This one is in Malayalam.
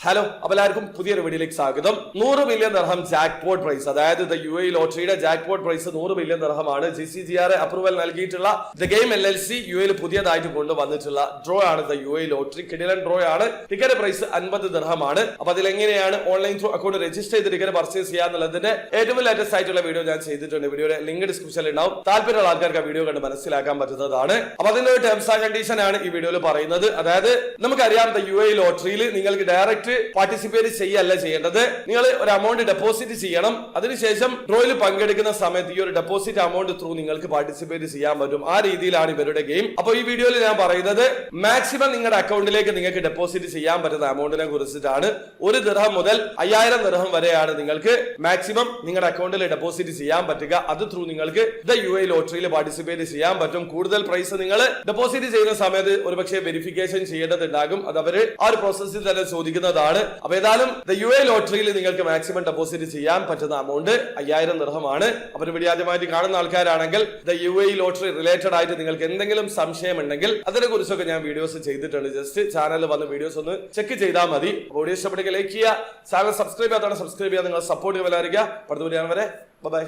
ഹലോ, എല്ലാവർക്കും പുതിയൊരു വീഡിയോയിലേക്ക് സ്വാഗതം. 100 മില്യൺ ദിർഹം ജാക്ക്പോട്ട് പ്രൈസ്, അതായത് UAE ലോട്ടറിയുടെ ജാക്ക്പോട്ട് പ്രൈസ് 100 മില്യൺ ദിർഹമാണ്. GCGR അപ്രൂവൽ നൽകിയിട്ടുള്ള ദ ഗെയിം LLC UAE പുതിയതായിട്ട് കൊണ്ടുവന്നിട്ടുള്ള ഡ്രോ ആണ് UAE ലോട്ടറി. കിടിലൻ ഡ്രോ ആണ്. ടിക്കറ്റ് പ്രൈസ് 50 ദിർഹമാണ്. അപ്പൊ അതിലെങ്ങനെയാണ് ഓൺലൈൻ ത്രൂ അക്കൗണ്ട് രജിസ്റ്റർ ചെയ്ത് ടിക്കറ്റ് പർച്ചേസ് ചെയ്യാന്നുള്ളതിന്റെ ഏറ്റവും ലേറ്റസ്റ്റ് ആയിട്ടുള്ള വീഡിയോ ഞാൻ ചെയ്തിട്ടുണ്ട്. വീഡിയോയുടെ ലിങ്ക് ഡിസ്ക്രിപ്ഷനിൽ ഉണ്ടാവും. താല്പര്യമുള്ള ആൾക്കാർക്ക് ആ വീഡിയോ കണ്ട് മനസ്സിലാക്കാൻ പറ്റുന്നതാണ്. അപ്പൊ അതിന്റെ ഒരു ടേംസ് ആൻഡ് കണ്ടീഷൻ ആണ് ഈ വീഡിയോയിൽ പറയുന്നത്. അതായത് നമുക്കറിയാം UAE ലോട്ടറിയിൽ നിങ്ങൾക്ക് ഡയറക്റ്റ് പാർട്ടിസിപ്പേറ്റ് ചെയ്യല്ല ചെയ്യേണ്ടത്. നിങ്ങൾ ഒരു എമൗണ്ട് ഡെപ്പോസിറ്റ് ചെയ്യണം. അതിനുശേഷം ഡ്രോയിൽ പങ്കെടുക്കുന്ന സമയത്ത് ഈ ഒരു ഡെപ്പോസിറ്റ് എമൗണ്ട് ത്രൂ നിങ്ങൾക്ക് പാർട്ടിസിപ്പേറ്റ് ചെയ്യാൻ പറ്റും. ആ രീതിയിലാണ് ഇവരുടെ ഗെയിം. അപ്പൊ ഈ വീഡിയോയിൽ ഞാൻ പറയുന്നത് മാക്സിമം നിങ്ങളുടെ അക്കൗണ്ടിലേക്ക് നിങ്ങൾക്ക് ഡെപ്പോസിറ്റ് ചെയ്യാൻ പറ്റുന്ന എമൗണ്ടിനെ കുറിച്ചിട്ടാണ്. 1 ദിർഹം മുതൽ 5000 ദിർഹം വരെയാണ് നിങ്ങൾക്ക് മാക്സിമം നിങ്ങളുടെ അക്കൗണ്ടിൽ ഡെപ്പോസിറ്റ് ചെയ്യാൻ പറ്റുക. അത് ത്രൂ നിങ്ങൾക്ക് UAE ലോട്ടറിയിൽ പാർട്ടിസിപ്പേറ്റ് ചെയ്യാൻ പറ്റും. കൂടുതൽ പ്രൈസ് നിങ്ങൾ ഡെപ്പോസിറ്റ് ചെയ്യുന്ന സമയത്ത് ഒരുപക്ഷെ വെരിഫിക്കേഷൻ ചെയ്യേണ്ടതുണ്ടാകും. അത് അവര് ആ ഒരു പ്രോസസ്സിൽ തന്നെ ചോദിക്കുന്നതാണ്. അപ്പൊ ഏതായാലും UAE ലോട്ടറിയിൽ നിങ്ങൾക്ക് മാക്സിമം ഡെപ്പോസിറ്റ് ചെയ്യാൻ പറ്റുന്ന എമൗണ്ട് 5000 ദിർഹമാണ്. അപ്പൊ വീഡിയോ ആദ്യമായിട്ട് കാണുന്ന ആൾക്കാരാണെങ്കിൽ UAE ലോട്ടറി റിലേറ്റഡ് ആയിട്ട് നിങ്ങൾക്ക് എന്തെങ്കിലും സംശയം ഉണ്ടെങ്കിൽ അതിനെ കുറിച്ചൊക്കെ ഞാൻ വീഡിയോസ് ചെയ്തിട്ടുണ്ട്. ജസ്റ്റ് ചാനലിൽ വന്ന് വീഡിയോസ് ഒന്ന് ചെക്ക് ചെയ്താൽ മതി. വീഡിയോ ഇഷ്ടപ്പെട്ടെങ്കിൽ ലൈക്ക് ചെയ്യുക, ചാനൽ സബ്സ്ക്രൈബ് ചെയ്യാത്തതാണ് സബ്സ്ക്രൈബ് ചെയ്യാൻ നിങ്ങൾ സപ്പോർട്ട് ചെയ്യാൻ. അടുത്ത വീഡിയോ വരെ ബൈ.